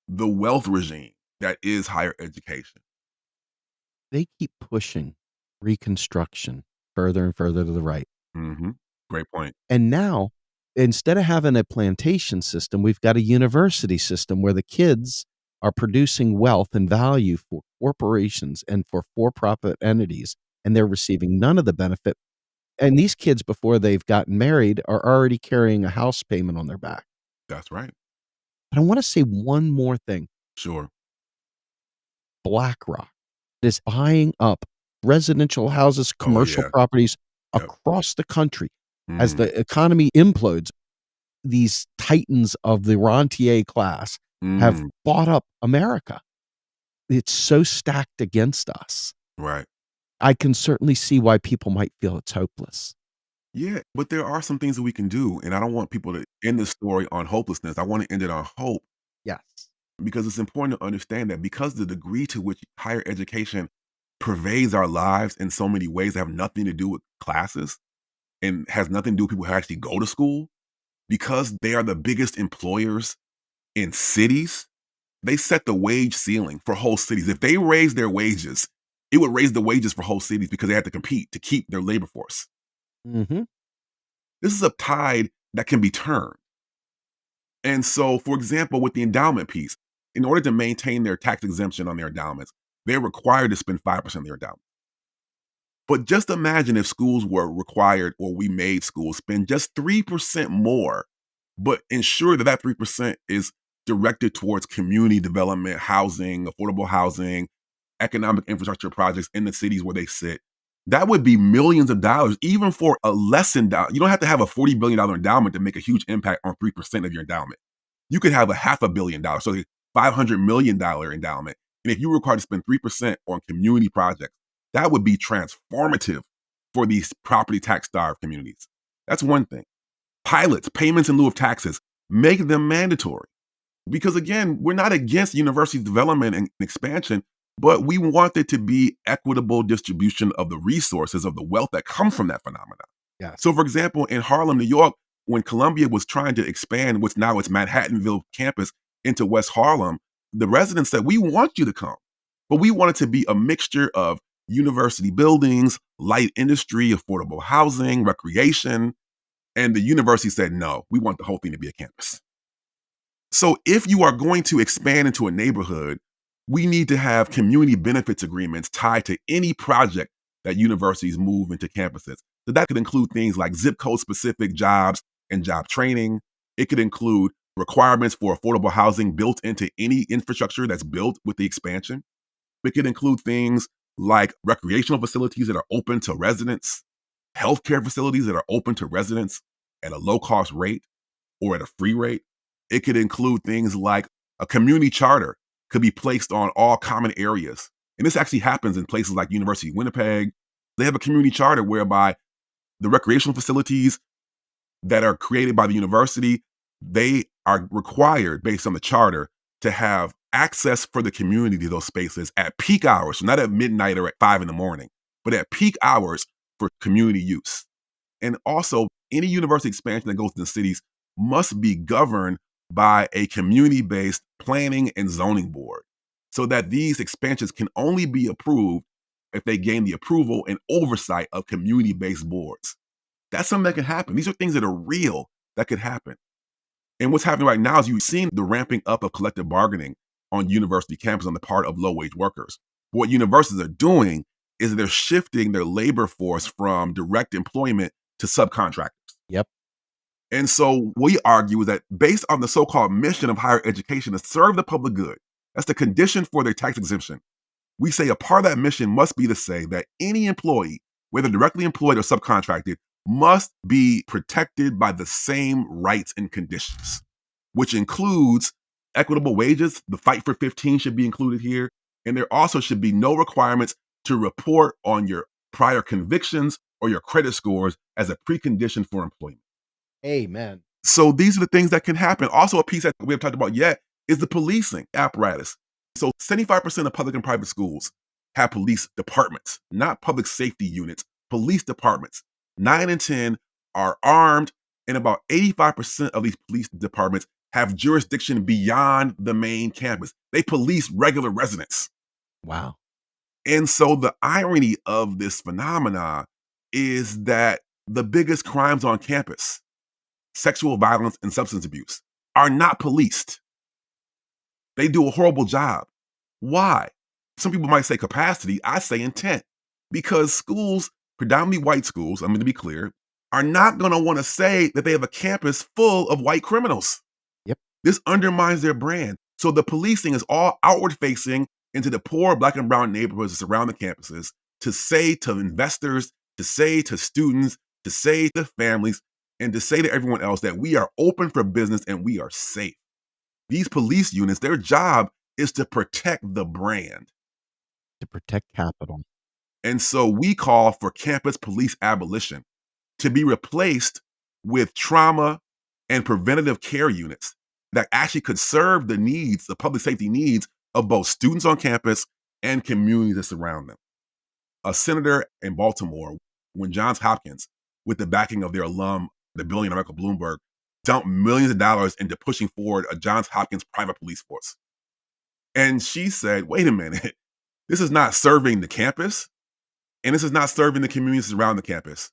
the wealth regime that is higher education. They keep pushing Reconstruction further and further to the right. Mm-hmm. Great point. And now, instead of having a plantation system, we've got a university system where the kids are producing wealth and value for corporations and for-profit entities, and they're receiving none of the benefit. And these kids, before they've gotten married, are already carrying a house payment on their back. That's right. But I want to say one more thing. Sure. BlackRock is buying up residential houses, commercial properties across the country. As the economy implodes. These titans of the rentier class have bought up America. It's so stacked against us. Right. I can certainly see why people might feel it's hopeless. Yeah, but there are some things that we can do, and I don't want people to end this story on hopelessness. I want to end it on hope. Yes. Because it's important to understand that because the degree to which higher education pervades our lives in so many ways that have nothing to do with classes and has nothing to do with people who actually go to school, because they are the biggest employers in cities, they set the wage ceiling for whole cities. If they raise their wages, it would raise the wages for whole cities because they have to compete to keep their labor force. Mm-hmm. This is a tide that can be turned. And so, for example, with the endowment piece, in order to maintain their tax exemption on their endowments, they're required to spend 5% of their endowment. But just imagine if schools were required, or we made schools spend just 3% more, but ensure that that 3% is directed towards community development, housing, affordable housing, economic infrastructure projects in the cities where they sit. That would be millions of dollars, even for a less endowment. You don't have to have a $40 billion endowment to make a huge impact on 3% of your endowment. You could have a $500 million, so a $500 million endowment. And if you were required to spend 3% on community projects, that would be transformative for these property tax starved communities. That's one thing. Pilots, payments in lieu of taxes, make them mandatory. Because again, we're not against university development and expansion, but we want it to be equitable distribution of the resources of the wealth that comes from that phenomenon. Yeah. So for example, in Harlem, New York, when Columbia was trying to expand what's now its Manhattanville campus into West Harlem, the residents said, we want you to come, but we want it to be a mixture of university buildings, light industry, affordable housing, recreation. And the university said, no, we want the whole thing to be a campus. So if you are going to expand into a neighborhood, we need to have community benefits agreements tied to any project that universities move into campuses. So that could include things like zip code specific jobs and job training. It could include requirements for affordable housing built into any infrastructure that's built with the expansion. It could include things like recreational facilities that are open to residents, healthcare facilities that are open to residents at a low-cost rate or at a free rate. It could include things like a community charter could be placed on all common areas. And this actually happens in places like University of Winnipeg, They have a community charter whereby the recreational facilities that are created by the university, they are required based on the charter to have access for the community to those spaces at peak hours, so not at midnight or at 5 in the morning, but at peak hours for community use. And also, any university expansion that goes to the cities must be governed by a community-based planning and zoning board, so that these expansions can only be approved if they gain the approval and oversight of community-based boards. That's something that can happen. These are things that are real that could happen. And what's happening right now is you've seen the ramping up of collective bargaining on university campus on the part of low-wage workers. What universities are doing is they're shifting their labor force from direct employment to subcontractors. Yep. And so we argue that based on the so-called mission of higher education to serve the public good, that's the condition for their tax exemption. We say a part of that mission must be to say that any employee, whether directly employed or subcontracted, must be protected by the same rights and conditions, which includes equitable wages. The fight for 15 should be included here. And there also should be no requirements to report on your prior convictions or your credit scores as a precondition for employment. Amen. So these are the things that can happen. Also, a piece that we haven't talked about yet is the policing apparatus. So 75% of public and private schools have police departments, not public safety units, police departments. 9 and 10 are armed, and about 85% of these police departments have jurisdiction beyond the main campus. They police regular residents. Wow. And so the irony of this phenomena is that the biggest crimes on campus, sexual violence and substance abuse, are not policed. They do a horrible job. Why? Some people might say capacity. I say intent. Because schools, predominantly white schools, I'm going to be clear, are not going to want to say that they have a campus full of white criminals. Yep. This undermines their brand. So the policing is all outward facing into the poor Black and brown neighborhoods that surround the campuses to say to investors, to say to students, to say to families, and to say to everyone else that we are open for business and we are safe. These police units, their job is to protect the brand. To protect capital. And so we call for campus police abolition to be replaced with trauma and preventative care units that actually could serve the needs, the public safety needs of both students on campus and communities that surround them. A senator in Baltimore, when Johns Hopkins, with the backing of their alum, the billionaire Michael Bloomberg, dumped millions of dollars into pushing forward a Johns Hopkins private police force. And she said, wait a minute, this is not serving the campus, and this is not serving the communities around the campus.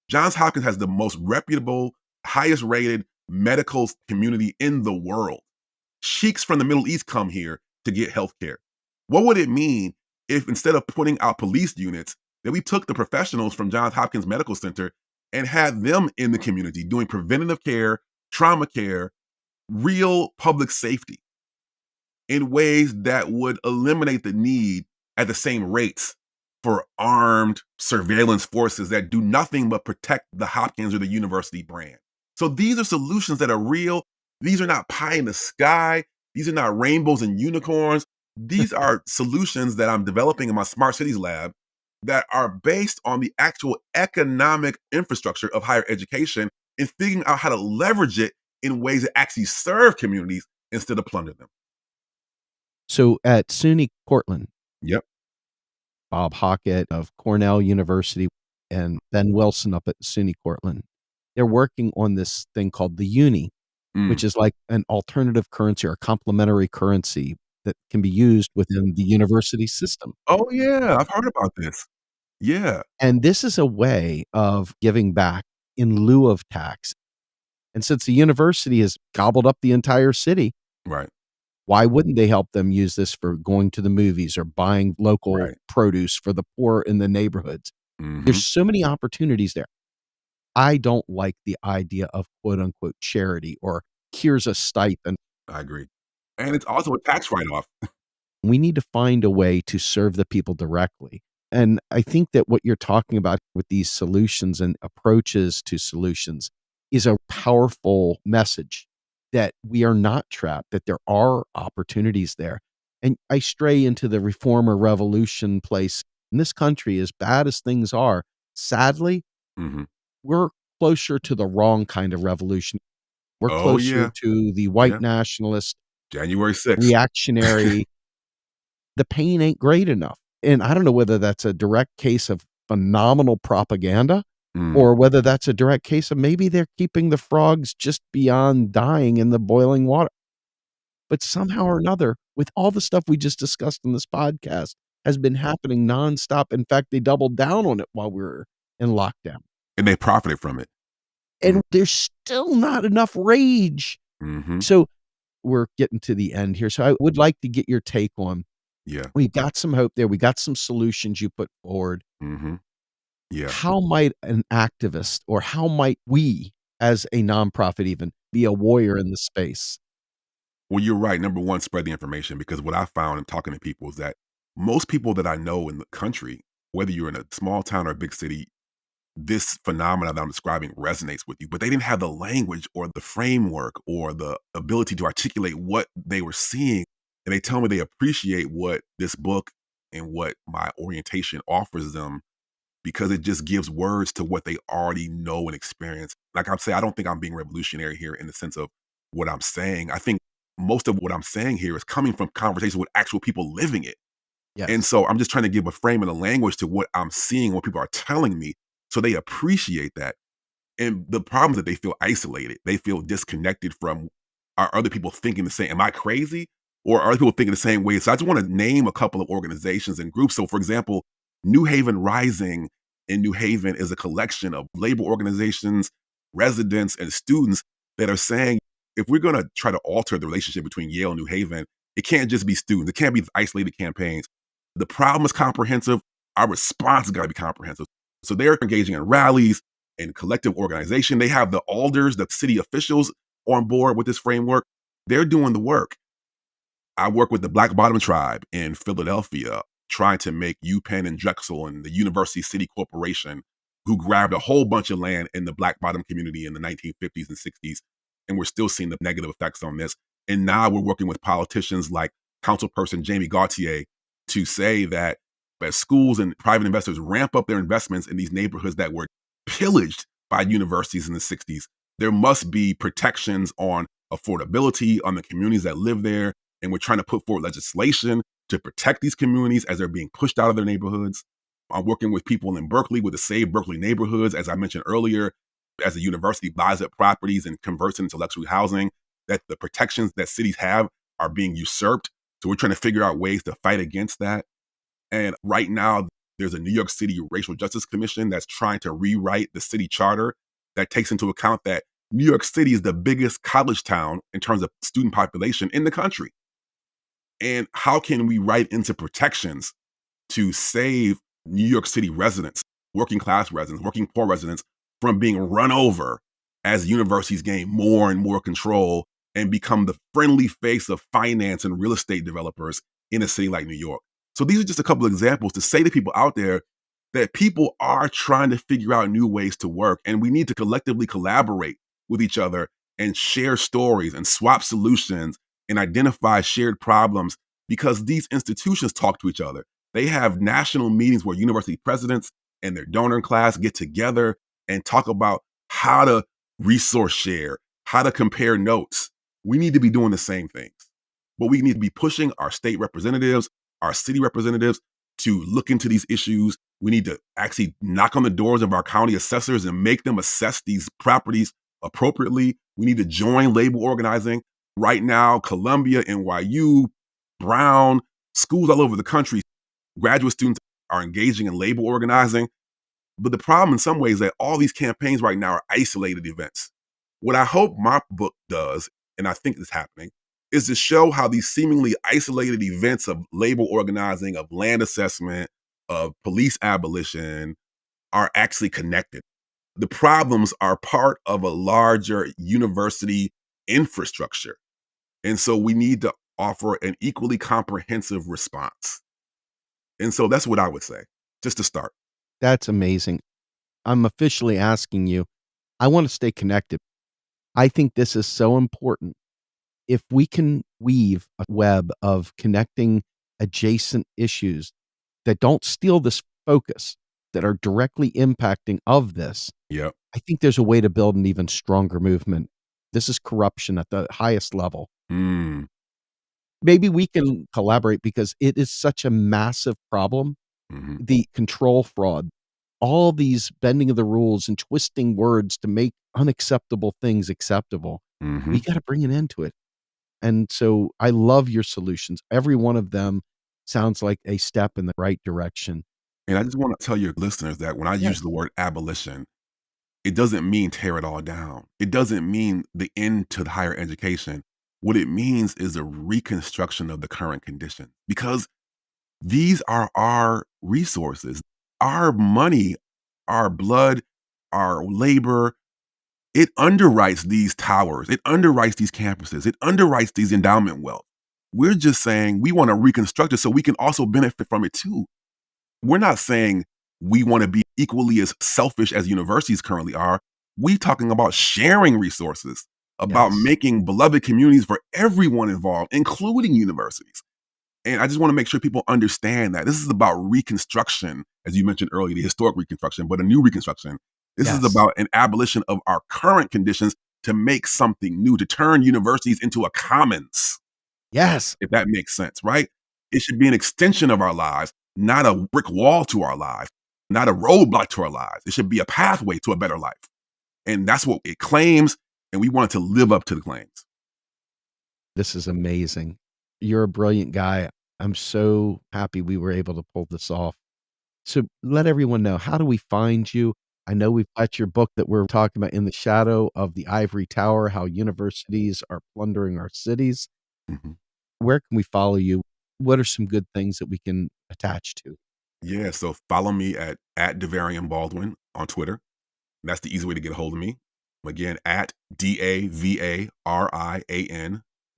Johns Hopkins has the most reputable, highest rated medical community in the world. Sheiks from the Middle East come here to get health care. What would it mean if instead of putting out police units, that we took the professionals from Johns Hopkins Medical Center and had them in the community doing preventative care, trauma care, real public safety in ways that would eliminate the need at the same rates for armed surveillance forces that do nothing but protect the Hopkins or the university brand. So these are solutions that are real. These are not pie in the sky. These are not rainbows and unicorns. These are solutions that I'm developing in my Smart Cities lab that are based on the actual economic infrastructure of higher education and figuring out how to leverage it in ways that actually serve communities instead of plunder them. So at SUNY Cortland, Yep. Bob Hockett of Cornell University and Ben Wilson up at SUNY Cortland, they're working on this thing called the uni, which is like an alternative currency or a complementary currency that can be used within the university system. Oh, yeah. I've heard about this. Yeah. And this is a way of giving back in lieu of tax. And since the university has gobbled up the entire city, Right. why wouldn't they help them use this for going to the movies or buying local produce for the poor in the neighborhoods? There's so many opportunities there. I don't like the idea of quote unquote charity or here's a stipend. I agree. And it's also a tax write-off. We need to find a way to serve the people directly. And I think that what you're talking about with these solutions and approaches to solutions is a powerful message that we are not trapped, that there are opportunities there. And I stray into the reform or revolution place, in this country, as bad as things are, sadly, Hmm. we're closer to the wrong kind of revolution. We're Oh, closer yeah. to the white Yeah. nationalist, January 6th. reactionary. The pain ain't great enough. And I don't know whether that's a direct case of phenomenal propaganda Mm. or whether that's a direct case of maybe they're keeping the frogs just beyond dying in the boiling water. But somehow or another, with all the stuff we just discussed in this podcast, has been happening nonstop. In fact, they doubled down on it while we were in lockdown. And they profited from it. And there's still not enough rage. Hmm. So we're getting to the end here. So I would like to get your take on, Yeah. we got some hope there. We got some solutions you put forward. Hmm. Yeah. How might an activist, or how might we as a nonprofit even, be a warrior in this space? Well, you're right. Number one, spread the information, because what I found in talking to people is that most people that I know in the country, whether you're in a small town or a big city, this phenomena that I'm describing resonates with you, but they didn't have the language or the framework or the ability to articulate what they were seeing. And they tell me they appreciate what this book and what my orientation offers them, because it just gives words to what they already know and experience. Like I'm saying, I don't think I'm being revolutionary here in the sense of what I'm saying. I think most of what I'm saying here is coming from conversations with actual people living it. And Yes. so I'm just trying to give a frame and a language to what I'm seeing, what people are telling me, so they appreciate that. And the problem is that they feel isolated. They feel disconnected from, are other people thinking the same? Am I crazy? Or are other people thinking the same way? So I just want to name a couple of organizations and groups. So for example, New Haven Rising in New Haven is a collection of labor organizations, residents, and students that are saying, if we're going to try to alter the relationship between Yale and New Haven, it can't just be students. It can't be isolated campaigns. The problem is comprehensive. Our response has got to be comprehensive. So they're engaging in rallies and collective organization. They have the alders, the city officials on board with this framework. They're doing the work. I work with the Black Bottom Tribe in Philadelphia, trying to make UPenn and Drexel and the University City Corporation, who grabbed a whole bunch of land in the Black Bottom community in the 1950s and 60s. And we're still seeing the negative effects on this. And now we're working with politicians like Councilperson Jamie Gauthier to say that as schools and private investors ramp up their investments in these neighborhoods that were pillaged by universities in the 60s, there must be protections on affordability, on the communities that live there. And we're trying to put forward legislation to protect these communities as they're being pushed out of their neighborhoods. I'm working with people in Berkeley with the Save Berkeley neighborhoods, as I mentioned earlier, as the university buys up properties and converts it into luxury housing, that the protections that cities have are being usurped. So we're trying to figure out ways to fight against that. And right now, there's a New York City Racial Justice Commission that's trying to rewrite the city charter that takes into account that New York City is the biggest college town in terms of student population in the country. And how can we write into protections to save New York City residents, working class residents, working poor residents, from being run over as universities gain more and more control and become the friendly face of finance and real estate developers in a city like New York? So these are just a couple of examples to say to people out there that people are trying to figure out new ways to work, and we need to collectively collaborate with each other and share stories and swap solutions and identify shared problems, because these institutions talk to each other. They have national meetings where university presidents and their donor class get together and talk about how to resource share, how to compare notes. We need to be doing the same things, but we need to be pushing our state representatives, our city representatives to look into these issues. We need to actually knock on the doors of our county assessors and make them assess these properties appropriately. We need to join labor organizing. Right now, Columbia, NYU, Brown, schools all over the country, graduate students are engaging in labor organizing. But the problem in some ways is that all these campaigns right now are isolated events. What I hope my book does, and I think is happening, is to show how these seemingly isolated events of labor organizing, of land assessment, of police abolition are actually connected. The problems are part of a larger university infrastructure. And so we need to offer an equally comprehensive response. And so that's what I would say, just to start. That's amazing. I'm officially asking you, I want to stay connected. I think this is so important. If we can weave a web of connecting adjacent issues, that don't steal this focus, that are directly impacting of this, Yep. I think there's a way to build an even stronger movement. This is corruption at the highest level. Mm. Maybe we can collaborate because it is such a massive problem. Hmm. The control fraud, all these bending of the rules and twisting words to make unacceptable things acceptable. Hmm. We got to bring an end to it. And so I love your solutions. Every one of them sounds like a step in the right direction. And I just want to tell your listeners that when I use the word abolition, it doesn't mean tear it all down. It doesn't mean the end to the higher education. What it means is a reconstruction of the current condition, because these are our resources, our money, our blood, our labor. It underwrites these towers. It underwrites these campuses. It underwrites these endowment wealth. We're just saying we want to reconstruct it so we can also benefit from it too. We're not saying we want to be equally as selfish as universities currently are. We're talking about sharing resources, about Yes. making beloved communities for everyone involved, including universities. And I just want to make sure people understand that this is about reconstruction, as you mentioned earlier, the historic reconstruction, but a new reconstruction. This is Yes. about an abolition of our current conditions to make something new, to turn universities into a commons, Yes. if that makes sense, right? It should be an extension of our lives, not a brick wall to our lives, not a roadblock to our lives. It should be a pathway to a better life. And that's what it claims, and we want it to live up to the claims. This is amazing. You're a brilliant guy. I'm so happy we were able to pull this off. So let everyone know, how do we find you? I know we've got your book that we're talking about, In the Shadow of the Ivory Tower, How Universities Are Plundering Our Cities. Mm-hmm. Where can we follow you? What are some good things that we can attach to? Yeah, so follow me at Davarian Baldwin on Twitter. That's the easy way to get a hold of me. Again, at DAVARIAN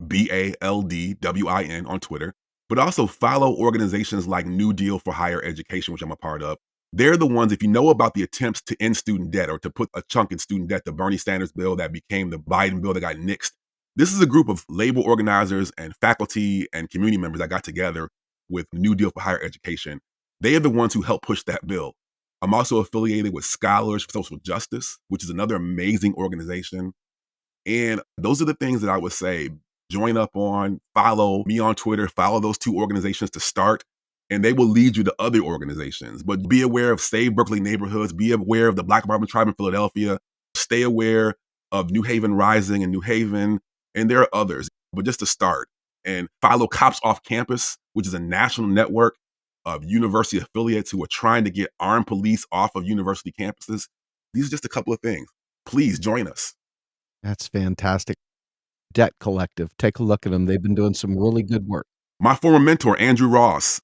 BALDWIN on Twitter. But also follow organizations like New Deal for Higher Education, which I'm a part of. They're the ones, if you know about the attempts to end student debt or to put a chunk in student debt, the Bernie Sanders bill that became the Biden bill that got nixed. This is a group of labor organizers and faculty and community members that got together with New Deal for Higher Education. They are the ones who helped push that bill. I'm also affiliated with Scholars for Social Justice, which is another amazing organization. And those are the things that I would say, join up on, follow me on Twitter, follow those two organizations to start, and they will lead you to other organizations. But be aware of Save Berkeley Neighborhoods, be aware of the Black Barber Tribe in Philadelphia, stay aware of New Haven Rising in New Haven, and there are others. But just to start, and follow Cops Off Campus, which is a national network of university affiliates who are trying to get armed police off of university campuses. These are just a couple of things. Please join us. That's fantastic. Debt Collective. Take a look at them. They've been doing some really good work. My former mentor, Andrew Ross,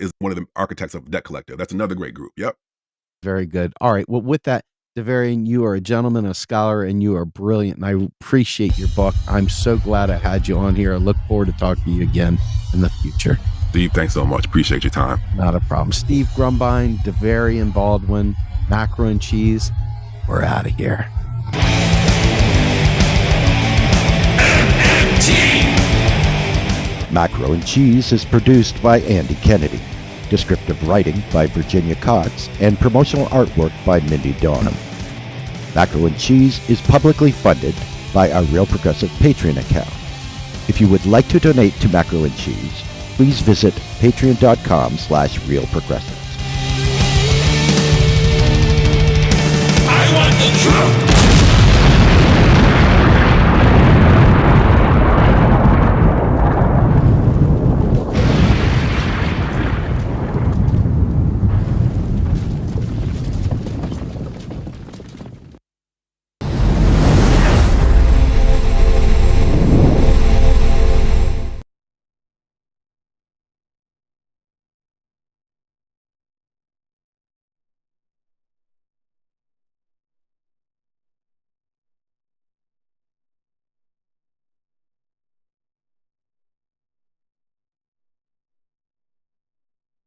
is one of the architects of Debt Collective. That's another great group. Yep. Very good. All right. Well, with that, Davarian, you are a gentleman, a scholar, and you are brilliant. And I appreciate your book. I'm so glad I had you on here. I look forward to talking to you again in the future. Steve, thanks so much. Appreciate your time. Not a problem. Steve Grumbine, Davarian Baldwin, Macro and Cheese. We're out of here. Macro and Cheese is produced by Andy Kennedy. Descriptive writing by Virginia Cox and promotional artwork by Mindy Donham. Macro and Cheese is publicly funded by our Real Progressive Patreon account. If you would like to donate to Macro and Cheese, please visit patreon.com/realprogressives. I want the truth.